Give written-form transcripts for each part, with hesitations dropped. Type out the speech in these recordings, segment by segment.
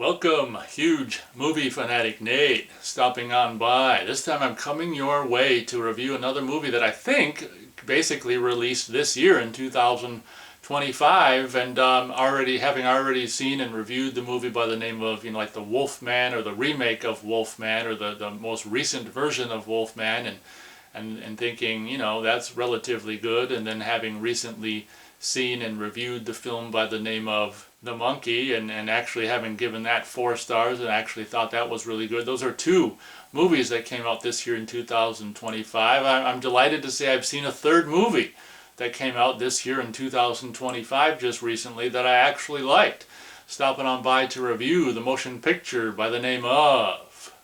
Welcome, huge movie fanatic Nate, stopping on by. This time I'm coming your way to review another movie that I think basically released this year in 2025, and having already seen and reviewed the movie by the name of, like the Wolfman, or the remake of Wolfman, or the most recent version of Wolfman, and thinking, that's relatively good, and then having recently seen and reviewed the film by the name of The Monkey, and actually having given that 4 stars and actually thought that was really good. Those are two movies that came out this year in 2025. I'm delighted to say I've seen a third movie that came out this year in 2025 just recently that I actually liked. Stopping on by to review the motion picture by the name of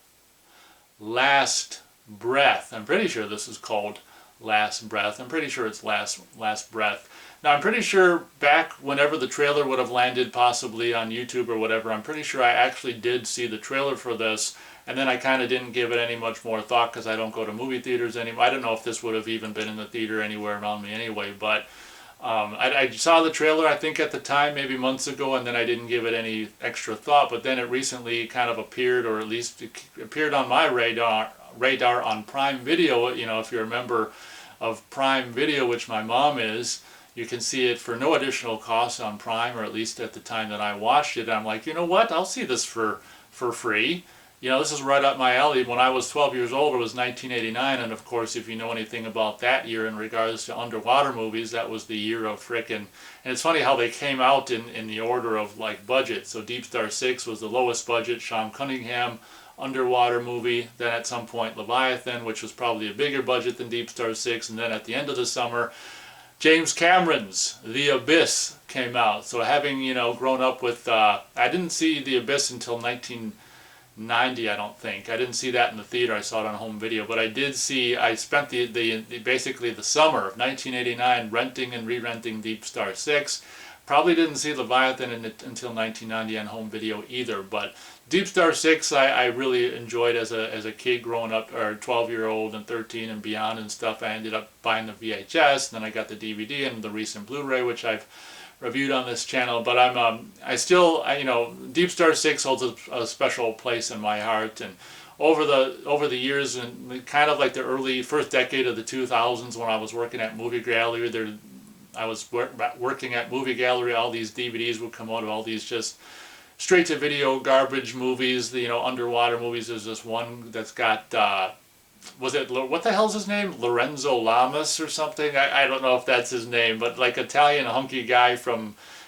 Last Breath. I'm pretty sure this is called Last Breath. I'm pretty sure it's Last Breath. Now, I'm pretty sure back whenever the trailer would have landed, possibly on YouTube or whatever, I'm pretty sure I actually did see the trailer for this, and then I kind of didn't give it any much more thought because I don't go to movie theaters anymore. I don't know if this would have even been in the theater anywhere around me anyway, but I saw the trailer, I think, at the time, maybe months ago, and then I didn't give it any extra thought, but then it recently kind of appeared, or at least it appeared on my radar on Prime Video. If you're a member of Prime Video, which my mom is, you can see it for no additional cost on Prime, or at least at the time that I watched it. And I'm like, you know what? I'll see this for free. This is right up my alley. When I was 12 years old, it was 1989, and of course, if you know anything about that year in regards to underwater movies, that was the year of frickin'. And it's funny how they came out in the order of like budget. So Deep Star 6 was the lowest budget, Sean Cunningham underwater movie. Then at some point, Leviathan, which was probably a bigger budget than Deep Star 6, and then at the end of the summer, James Cameron's The Abyss came out. So having, grown up with, I didn't see The Abyss until 1990, I don't think. I didn't see that in the theater. I saw it on home video. But I spent basically the summer of 1989 renting and re-renting Deep Star 6. Probably didn't see Leviathan until 1990 on home video either. But Deep Star 6 I really enjoyed as a kid growing up, or 12-year-old and 13 and beyond and stuff. I ended up buying the VHS, and then I got the DVD and the recent Blu-ray, which I've reviewed on this channel. But Deep Star 6 holds a special place in my heart. And over the years, and kind of like the first decade of the 2000s, when I was working at Movie Gallery, working at Movie Gallery, all these DVDs would come out of all these just straight-to-video garbage movies, underwater movies. There's this one that's got, what the hell's his name? Lorenzo Lamas or something? I don't know if that's his name, but like Italian hunky guy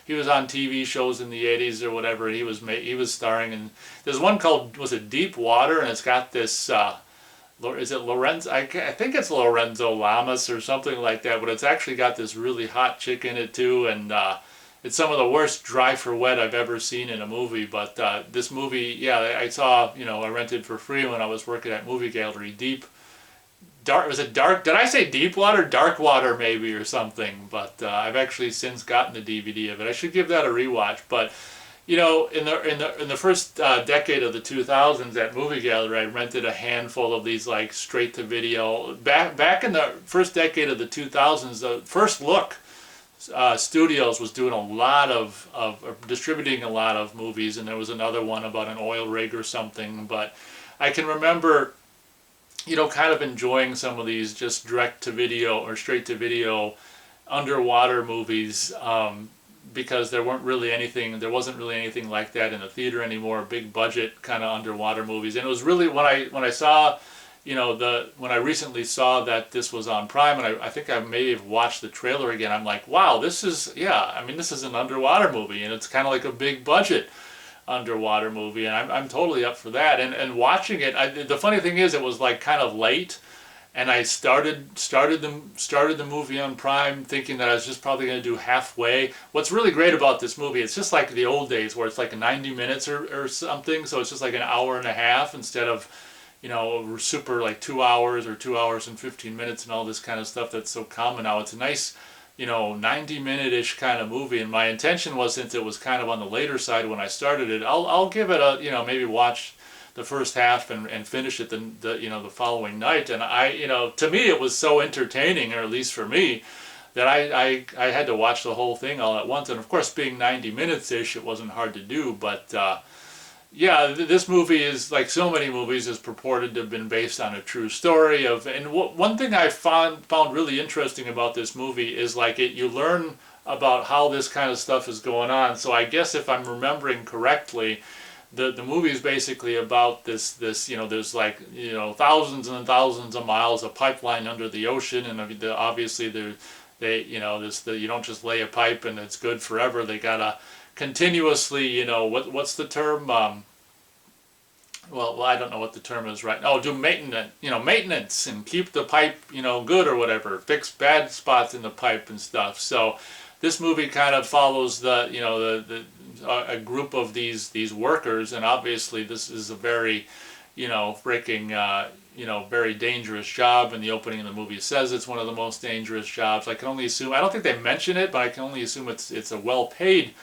he was on TV shows in the 80s or whatever, and he was starring in, there's one called, was it Deep Water, and it's got this, is it Lorenzo? I think it's Lorenzo Lamas or something like that, but it's actually got this really hot chick in it too, and it's some of the worst dry for wet I've ever seen in a movie. But this movie, yeah, I saw, I rented for free when I was working at Movie Gallery. Was it Dark? Did I say Deep Water? Dark Water maybe, or something. But I've actually since gotten the DVD of it. I should give that a rewatch. But in the first decade of the 2000s at Movie Gallery, I rented a handful of these like straight to video. Back in the first decade of the 2000s, the First Look Studios was doing a lot of distributing a lot of movies, and there was another one about an oil rig or something. But I can remember, kind of enjoying some of these just direct to video or straight to video underwater movies, because there wasn't really anything like that in the theater anymore. Big budget kind of underwater movies, and it was really when I saw, when I recently saw that this was on Prime, and I think I may have watched the trailer again, I'm like, wow, this is an underwater movie, and it's kind of like a big budget underwater movie, and I'm totally up for that. And watching it, the funny thing is, it was like kind of late, and I started the movie on Prime thinking that I was just probably going to do halfway. What's really great about this movie, it's just like the old days where it's like 90 minutes or something, so it's just like an hour and a half instead of super like 2 hours or 2 hours and 15 minutes and all this kind of stuff that's so common now. It's a nice, 90-minute-ish kind of movie, and my intention was, since it was kind of on the later side when I started it, I'll give it a, maybe watch the first half and finish it the following night. And to me it was so entertaining, or at least for me, that I had to watch the whole thing all at once. And of course, being 90 minutes-ish, it wasn't hard to do, but yeah, this movie is like so many movies is purported to have been based on a true story of. And one thing I found really interesting about this movie is like you learn about how this kind of stuff is going on. So I guess if I'm remembering correctly, the movie is basically about this there's like thousands and thousands of miles of pipeline under the ocean, and obviously they you don't just lay a pipe and it's good forever. They gotta continuously, what's the term, well, I don't know what the term is right now. Oh, do maintenance and keep the pipe, good or whatever. Fix bad spots in the pipe and stuff. So this movie kind of follows a group of these workers, and obviously this is a very, freaking, very dangerous job. And the opening of the movie says it's one of the most dangerous jobs. I can only assume, I don't think they mention it, but I can only assume it's a well-paid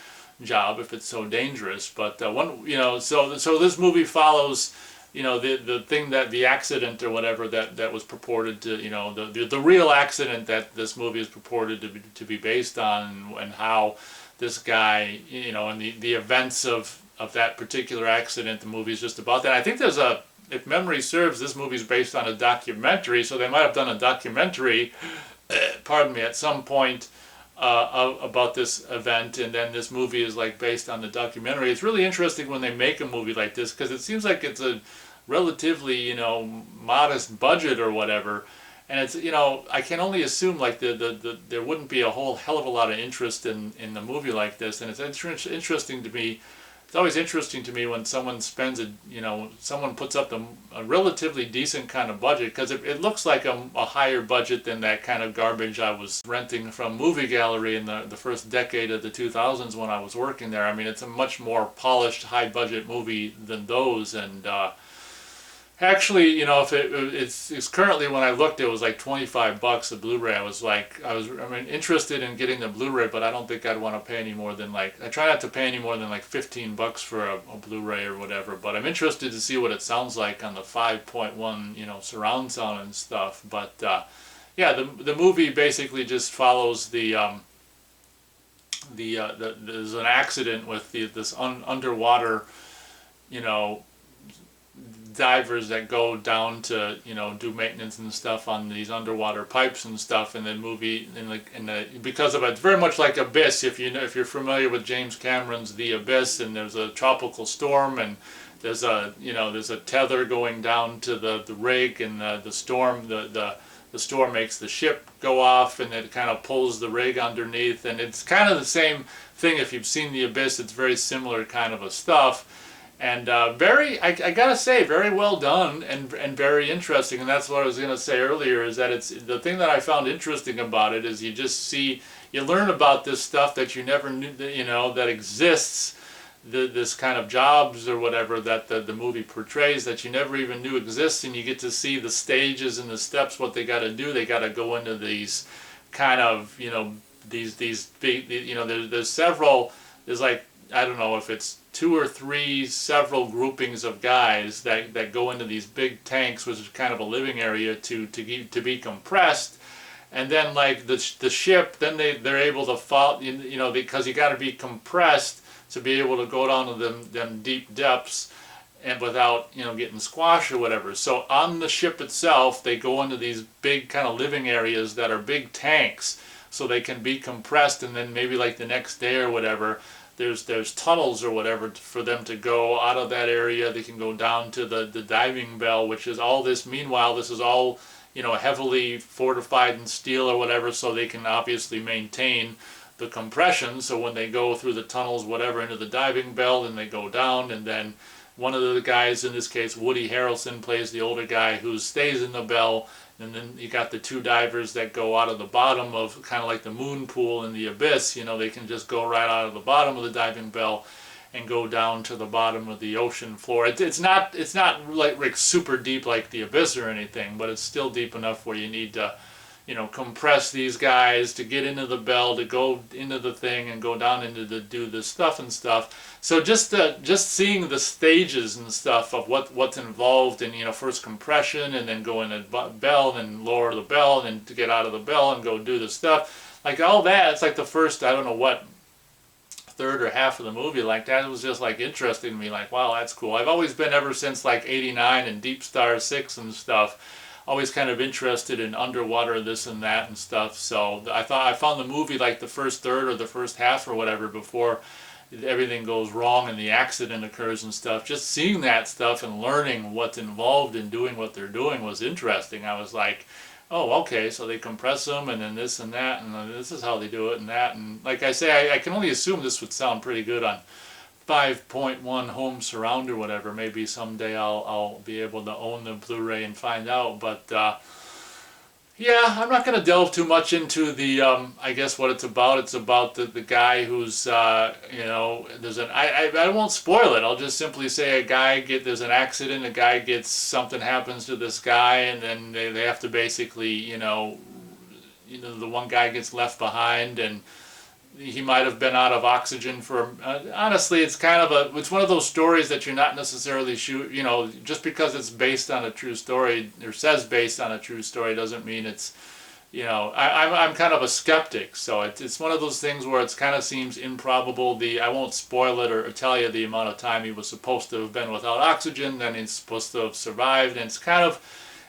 job if it's so dangerous. But so this movie follows the thing, that the accident or whatever that was purported to, the real accident that this movie is purported to be based on, and how this guy, and the events of that particular accident. The movie is just about that. I think there's if memory serves, this movie is based on a documentary, so they might have done a documentary pardon me, at some point about this event, and then this movie is like based on the documentary. It's really interesting when they make a movie like this, because it seems like it's a relatively modest budget or whatever, and it's I can only assume like there wouldn't be a whole hell of a lot of interest in the movie like this. And it's interesting to me. It's always interesting to me when someone spends someone puts up a relatively decent kind of budget, because it looks like a higher budget than that kind of garbage I was renting from Movie Gallery in the first decade of the 2000s when I was working there. I mean, it's a much more polished, high budget movie than those. And actually, if it's currently, when I looked, it was like $25 a Blu-ray. I was interested in getting the Blu-ray, but I don't think I'd want to pay any more than I try not to pay any more than like $15 for a Blu-ray or whatever. But I'm interested to see what it sounds like on the 5.1, surround sound and stuff. But yeah, the movie basically just follows there's an accident with this underwater, divers that go down to do maintenance and stuff on these underwater pipes and stuff. And then because of it, very much like Abyss, if you're familiar with James Cameron's The Abyss, and there's a tropical storm, and there's a tether going down to the rig, and the storm makes the ship go off, and it kind of pulls the rig underneath. And it's kind of the same thing. If you've seen The Abyss, it's very similar kind of a stuff. And I gotta say, very well done, and very interesting. And that's what I was gonna say earlier, is that it's the thing that I found interesting about it is you learn about this stuff that you never knew, that exists, this kind of jobs or whatever that the movie portrays, that you never even knew exists, and you get to see the stages and the steps, what they got to do. They got to go into these kind of these big, there's several, there's like, I don't know if it's 2 or 3 several groupings of guys that go into these big tanks, which is kind of a living area, to be compressed. And then like the ship, then they're able to fall, because you got to be compressed to be able to go down to them deep depths, and without getting squashed or whatever. So on the ship itself, they go into these big kind of living areas that are big tanks, so they can be compressed. And then maybe like the next day or whatever, there's tunnels or whatever for them to go out of that area. They can go down to the diving bell, which is all this. Meanwhile, this is all heavily fortified in steel or whatever, so they can obviously maintain the compression. So when they go through the tunnels, whatever, into the diving bell, and they go down, and then one of the guys, in this case Woody Harrelson, plays the older guy who stays in the bell. And then you got the 2 divers that go out of the bottom of, kind of like the moon pool in The Abyss. They can just go right out of the bottom of the diving bell and go down to the bottom of the ocean floor. It's not like super deep like The Abyss or anything, but it's still deep enough where you need to compress these guys to get into the bell, to go into the thing and go down into do this stuff and stuff. So just seeing the stages and stuff of what's involved in, first compression, and then go in the bell, and lower the bell, and then to get out of the bell and go do the stuff, like all that. It's like the first, I don't know what, third or half of the movie, like that was just like interesting to me. Like, wow, that's cool. I've always been, ever since like '89 and Deep Star 6 and stuff, always kind of interested in underwater this and that and stuff. So I found the movie like the first third or the first half or whatever before everything goes wrong and the accident occurs and stuff. Just seeing that stuff and learning what's involved in doing what they're doing was interesting. I was like, oh, okay, so they compress them and then this and that, and this is how they do it and that. And like I say, I can only assume this would sound pretty good on 5.1 home surround or whatever. Maybe someday I'll be able to own the Blu-ray and find out. But yeah, I'm not going to delve too much into the I guess what it's about. It's about the guy who's you know, there's an I won't spoil it. I'll just simply say there's an accident. A guy gets, something happens to this guy, and then they have to basically, you know, the one guy gets left behind, and he might have been out of oxygen for, honestly, it's kind of it's one of those stories that you're not necessarily you know, just because it's based on a true story, or says based on a true story, doesn't mean it's, you know, I'm kind of a skeptic, so it's one of those things where it kind of seems improbable. I won't spoil it or tell you the amount of time he was supposed to have been without oxygen, then he's supposed to have survived, and it's kind of,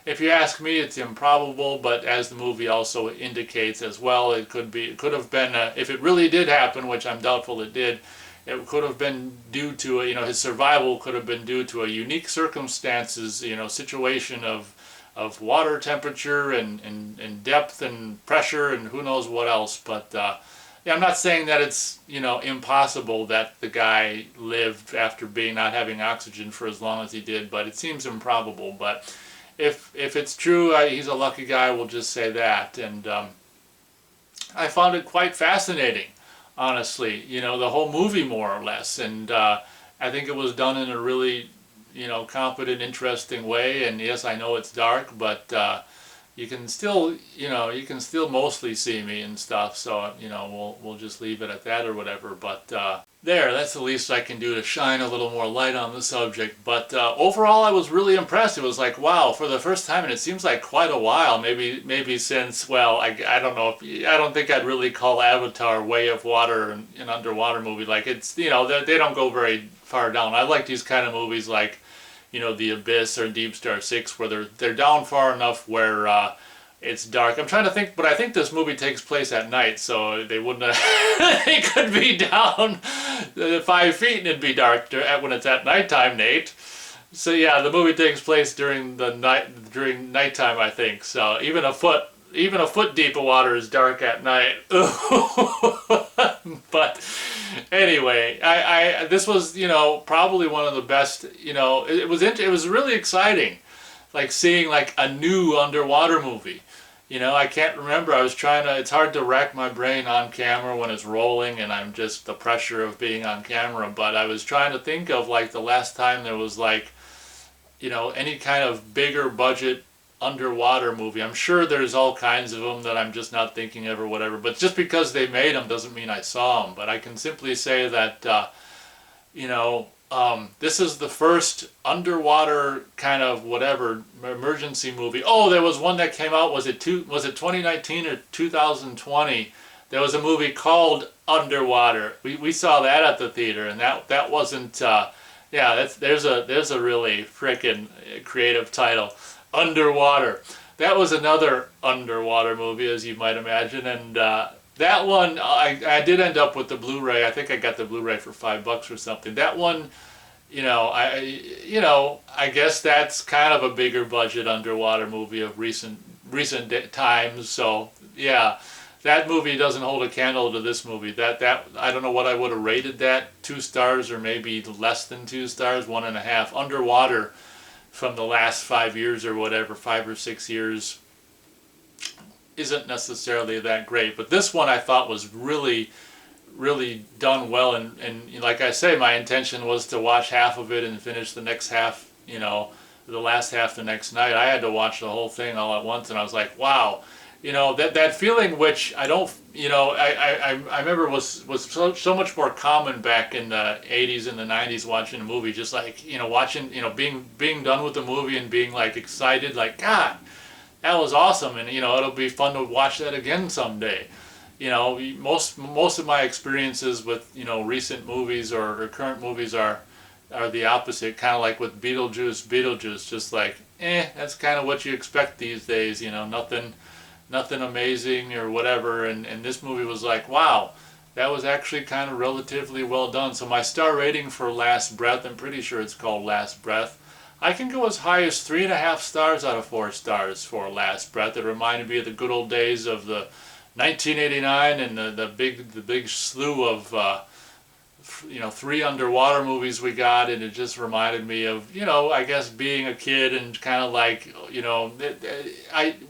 if you ask me, it's improbable, but as the movie also indicates as well, it could have been, if it really did happen, which I'm doubtful it did, it could have been due to, you know, his survival could have been due to a unique circumstances, you know, situation of water temperature and depth and pressure and who knows what else. But yeah, I'm not saying that it's, you know, impossible that the guy lived after not having oxygen for as long as he did, but it seems improbable. But if it's true, he's a lucky guy, we'll just say that. And I found it quite fascinating, honestly, you know, the whole movie more or less. And I think it was done in a really, you know, competent, interesting way. And yes, I know it's dark, but you can still, you know, you can still mostly see me and stuff. So, you know, we'll just leave it at that or whatever. But that's the least I can do to shine a little more light on the subject. But overall, I was really impressed. It was like, wow, for the first time, and it seems like quite a while, maybe since, well, I don't know, I don't think I'd really call Avatar Way of Water an underwater movie. Like, it's, you know, they don't go very far down. I like these kind of movies like, you know, The Abyss or Deep Star 6, where they're down far enough where it's dark. I'm trying to think, but I think this movie takes place at night, so they wouldn't have, they could be down 5 feet and it'd be dark when it's at nighttime, Nate. So yeah, the movie takes place during nighttime, I think. So even a foot deep of water is dark at night. But anyway, this was, you know, probably one of the best, you know, it was really exciting, like seeing like a new underwater movie. You know, I can't remember. It's hard to rack my brain on camera when it's rolling and I'm just the pressure of being on camera, but I was trying to think of like the last time there was like, you know, any kind of bigger budget underwater movie. I'm sure there's all kinds of them that I'm just not thinking of or whatever, but just because they made them doesn't mean I saw them. But I can simply say that, you know, this is the first underwater kind of whatever emergency movie. Oh, there was one that came out, was it 2019 or 2020? There was a movie called Underwater. We saw that at the theater, and that wasn't yeah, there's a really frickin' creative title. Underwater. That was another underwater movie, as you might imagine, and that one I did end up with the Blu-ray. I think I got the Blu-ray for $5 or something. That one, you know, I guess that's kind of a bigger budget underwater movie of recent times. So yeah, that movie doesn't hold a candle to this movie. That I don't know what I would have rated that, 2 stars or maybe less than 2 stars, 1.5. Underwater, from the last 5 years or whatever, 5 or 6 years, isn't necessarily that great. But this one I thought was really, really done well. And like I say, my intention was to watch half of it and finish the next half, you know, the last half the next night. I had to watch the whole thing all at once, and I was like, wow. You know, that feeling which I don't, you know, I remember was so much more common back in the 80s and the 90s, watching a movie, just like, you know, watching, you know, being done with the movie and being like excited, like, God, that was awesome, and you know, it'll be fun to watch that again someday. you know, most of my experiences with, you know, recent movies or current movies are the opposite. Kind of like with Beetlejuice, just like, that's kind of what you expect these days. You know, nothing amazing or whatever. And this movie was like, wow, that was actually kind of relatively well done. So my star rating for Last Breath, I'm pretty sure it's called Last Breath, I can go as high as 3.5 stars out of 4 stars for Last Breath. It reminded me of the good old days of the 1989 and the big slew of you know, 3 underwater movies we got, and it just reminded me of, you know, I guess being a kid and kind of like, you know,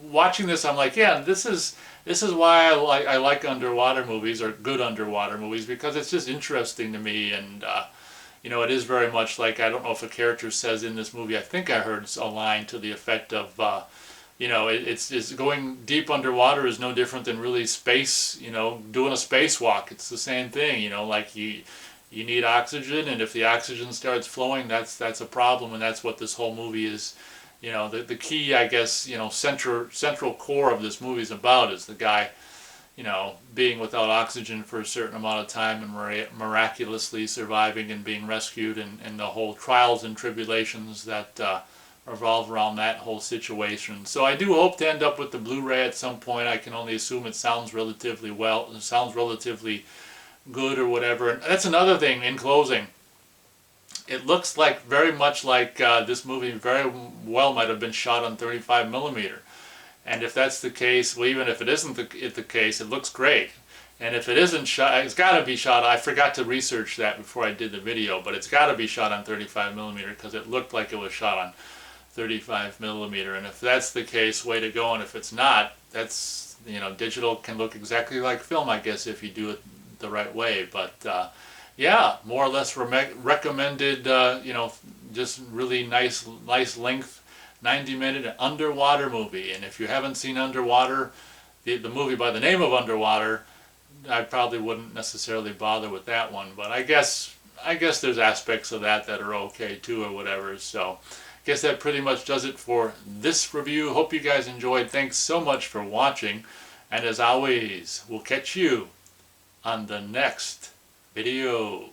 watching this, I'm like, yeah, this is why I like underwater movies, or good underwater movies, because it's just interesting to me. And you know, it is very much like, I don't know if a character says in this movie, I think I heard a line to the effect of, you know, it's going deep underwater is no different than really space, you know, doing a spacewalk. It's the same thing, you know, like you need oxygen, and if the oxygen starts flowing, that's a problem, and that's what this whole movie is. You know, the key, I guess, you know, central core of this movie is about is the guy, you know, being without oxygen for a certain amount of time and miraculously surviving and being rescued, and the whole trials and tribulations that revolve around that whole situation. So I do hope to end up with the Blu-ray at some point. I can only assume it sounds relatively good or whatever. And that's another thing in closing. It looks like very much like this movie very well might have been shot on 35 millimeter. And if that's the case, well, even if it isn't the case, it looks great. And if it isn't shot, it's got to be shot. I forgot to research that before I did the video, but it's got to be shot on 35 millimeter because it looked like it was shot on 35 millimeter. And if that's the case, way to go. And if it's not, that's, you know, digital can look exactly like film, I guess, if you do it the right way. But yeah, more or less recommended. You know, just really nice length, 90-minute underwater movie. And if you haven't seen Underwater, the movie by the name of Underwater, I probably wouldn't necessarily bother with that one. But I guess there's aspects of that are okay too, or whatever. So I guess that pretty much does it for this review. Hope you guys enjoyed. Thanks so much for watching. And as always, we'll catch you on the next video.